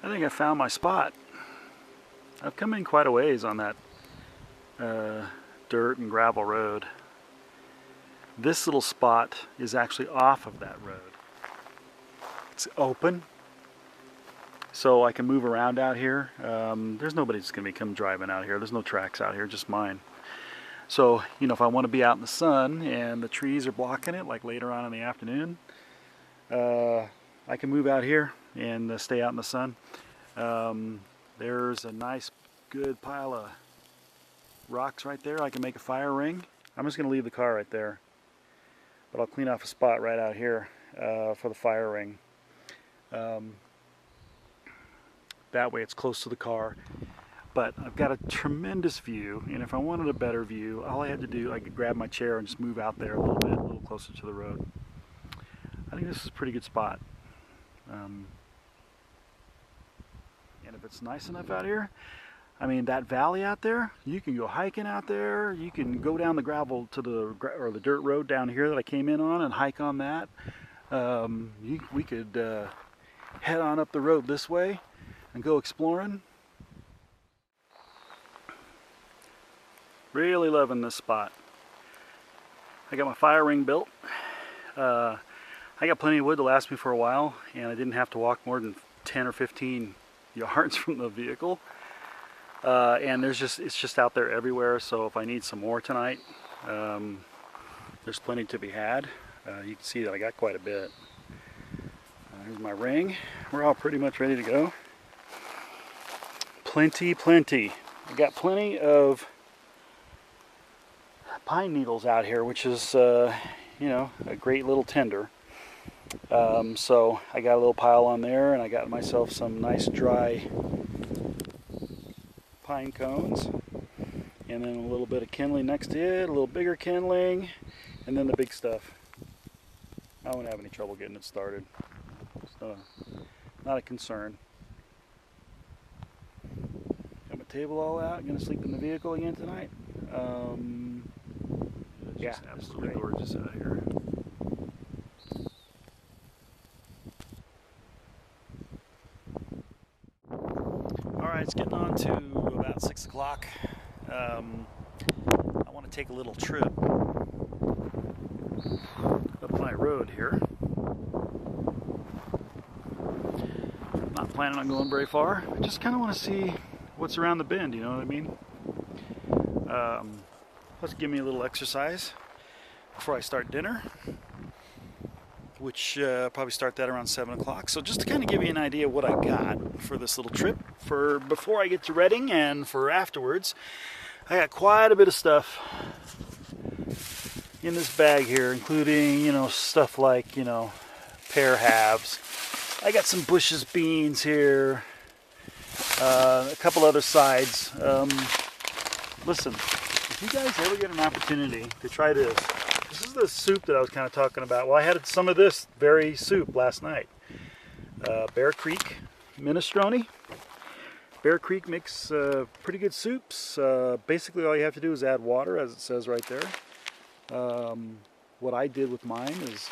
I think I found my spot. I've come in quite a ways on that dirt and gravel road. This little spot is actually off of that road. It's open, so I can move around out here. There's nobody that's going to be come driving out here. There's no tracks out here, just mine. So, you know, if I want to be out in the sun and the trees are blocking it, like later on in the afternoon, I can move out here and stay out in the sun. There's a nice, good pile of rocks right there. I can make a fire ring. I'm just going to leave the car right there, but I'll clean off a spot right out here for the fire ring. That way it's close to the car. But I've got a tremendous view, and if I wanted a better view, all I had to do, I could grab my chair and just move out there a little bit, a little closer to the road. I think this is a pretty good spot. And if it's nice enough out here, I mean, that valley out there, you can go hiking out there. You can go down the gravel to the dirt road down here that I came in on and hike on that. We could head on up the road this way and go exploring. Really loving this spot. I got my fire ring built. I got plenty of wood to last me for a while, and I didn't have to walk more than 10 or 15 yards from the vehicle. And it's just out there everywhere, so if I need some more tonight, there's plenty to be had. You can see that I got quite a bit. Here's my ring. We're all pretty much ready to go. Plenty. I got plenty of pine needles out here, which is, you know, a great little tinder. So I got a little pile on there, and I got myself some nice dry pine cones, and then a little bit of kindling next to it, a little bigger kindling, and then the big stuff. I won't have any trouble getting it started. So, not a concern. Got my table all out. Gonna sleep in the vehicle again tonight. Yeah, absolutely gorgeous out here. Alright, it's getting on to about 6 o'clock. I want to take a little trip up my road here. Not planning on going very far. I just kind of want to see what's around the bend, you know what I mean? Let's give me a little exercise before I start dinner, which probably start that around 7 o'clock. So just to kind of give you an idea of what I got for this little trip, for before I get to Redding and for afterwards, I got quite a bit of stuff in this bag here, including, you know, stuff like, you know, pear halves. I got some Bush's beans here, a couple other sides. Listen, if you guys ever get an opportunity to try this is the soup that I was kind of talking about. Well, I had some of this very soup last night. Bear Creek minestrone. Bear Creek makes pretty good soups. Basically, all you have to do is add water, as it says right there. What I did with mine is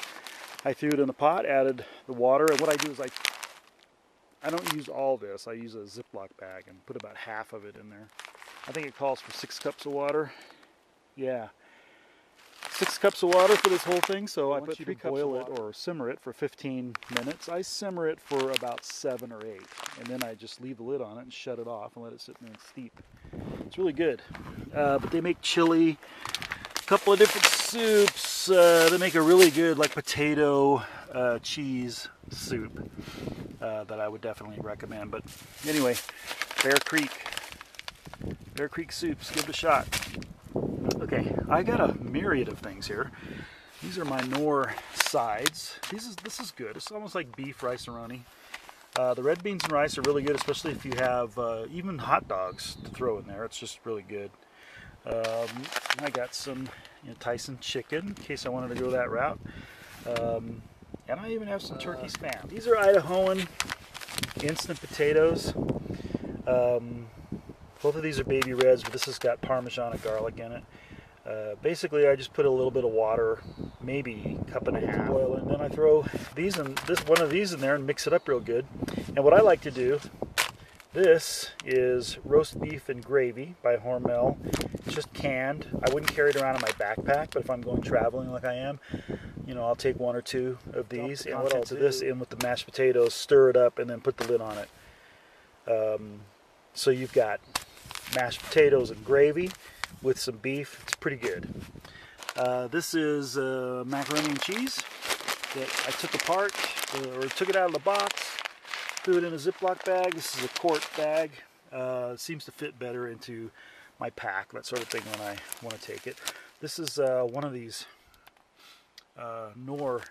I threw it in the pot, added the water, and what I do is I don't use all this. I use a Ziploc bag and put about half of it in there. I think it calls for 6 cups of water. Yeah, 6 cups of water for this whole thing. So I put 3 cups boil it or simmer it for 15 minutes. I simmer it for about 7 or 8, and then I just leave the lid on it and shut it off and let it sit there and steep. It's really good. But they make chili, a couple of different soups. They make a really good like potato cheese soup that I would definitely recommend. But anyway, Bear Creek soups, give it a shot. Okay, I got a myriad of things here. These are my Knorr sides. This is good. It's almost like beef rice-a-roni. The red beans and rice are really good, especially if you have even hot dogs to throw in there. It's just really good. I got some Tyson chicken in case I wanted to go that route. And I even have some turkey spam. These are Idahoan instant potatoes. Both of these are baby reds, but this has got Parmesan and garlic in it. Basically, I just put a little bit of water, maybe a cup and a half, boil, and then I throw one of these in there and mix it up real good. And what I like to do This is roast beef and gravy by Hormel. It's just canned. I wouldn't carry it around in my backpack, but if I'm going traveling like I am, you know, I'll take 1 or 2 of these. And what I'll do this in with the mashed potatoes, stir it up, and then put the lid on it. So you've got mashed potatoes and gravy with some beef. It's pretty good. This is macaroni and cheese that I took apart, or took it out of the box, threw it in a Ziploc bag. This is a quart bag. It seems to fit better into my pack, that sort of thing, when I want to take it. This is one of these Knorr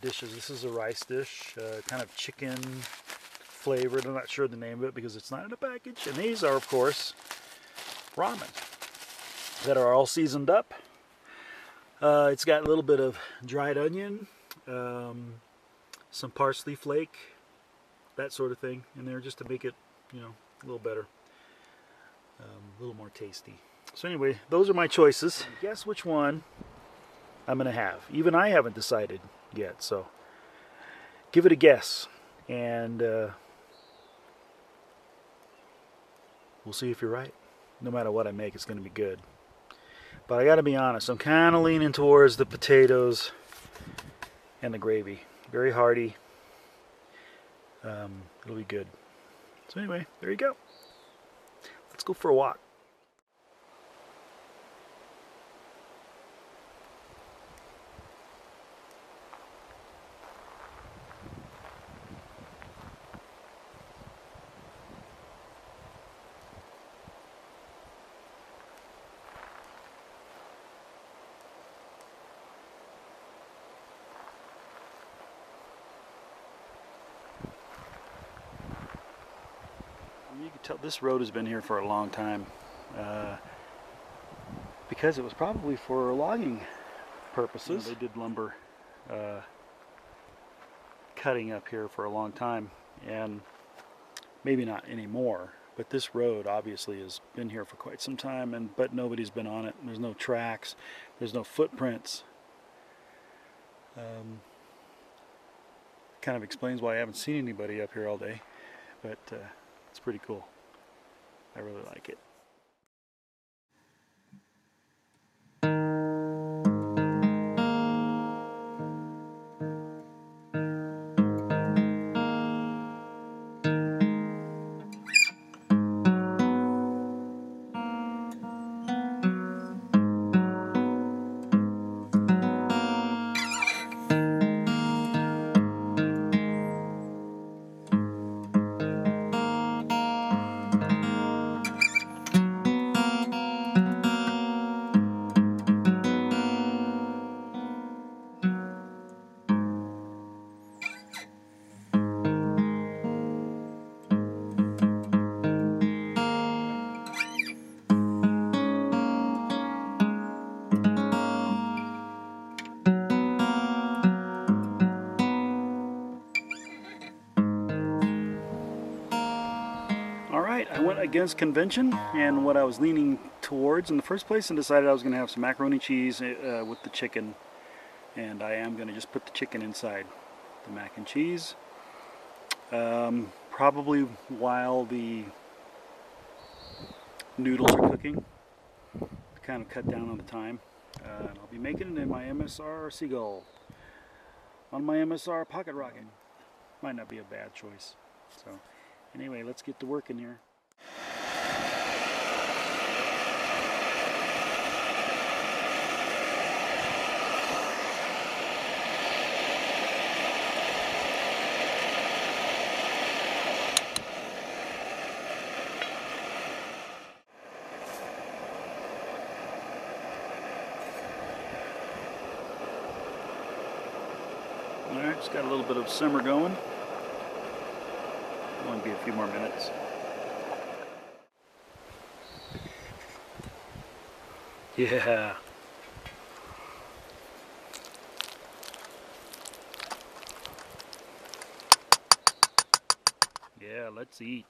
dishes. This is a rice dish, kind of chicken flavored. I'm not sure the name of it because it's not in a package. And these are, of course, ramen that are all seasoned up. It's got a little bit of dried onion, some parsley flake, that sort of thing in there, just to make it, you know, a little better, a little more tasty. So anyway, those are my choices. Guess which one I'm gonna have. Even I haven't decided yet, so give it a guess, and we'll see if you're right. No matter what I make, it's gonna be good. But I gotta be honest, I'm kind of leaning towards the potatoes and the gravy. Very hearty. It'll be good. So anyway, there you go. Let's go for a walk. You can tell this road has been here for a long time, because it was probably for logging purposes. You know, they did lumber cutting up here for a long time, and maybe not anymore, but this road obviously has been here for quite some time, but nobody's been on it. There's no tracks, there's no footprints. Kind of explains why I haven't seen anybody up here all day, but it's pretty cool. I really like it. Alright, I went against convention and what I was leaning towards in the first place, and decided I was going to have some macaroni cheese with the chicken, and I am going to just put the chicken inside the mac and cheese, probably while the noodles are cooking, to kind of cut down on the time. And I'll be making it in my MSR Seagull on my MSR Pocket Rocket. Might not be a bad choice. So anyway, let's get to work in here. Alright, just got a little bit of simmer going. Only be a few more minutes. Yeah. Yeah, let's eat.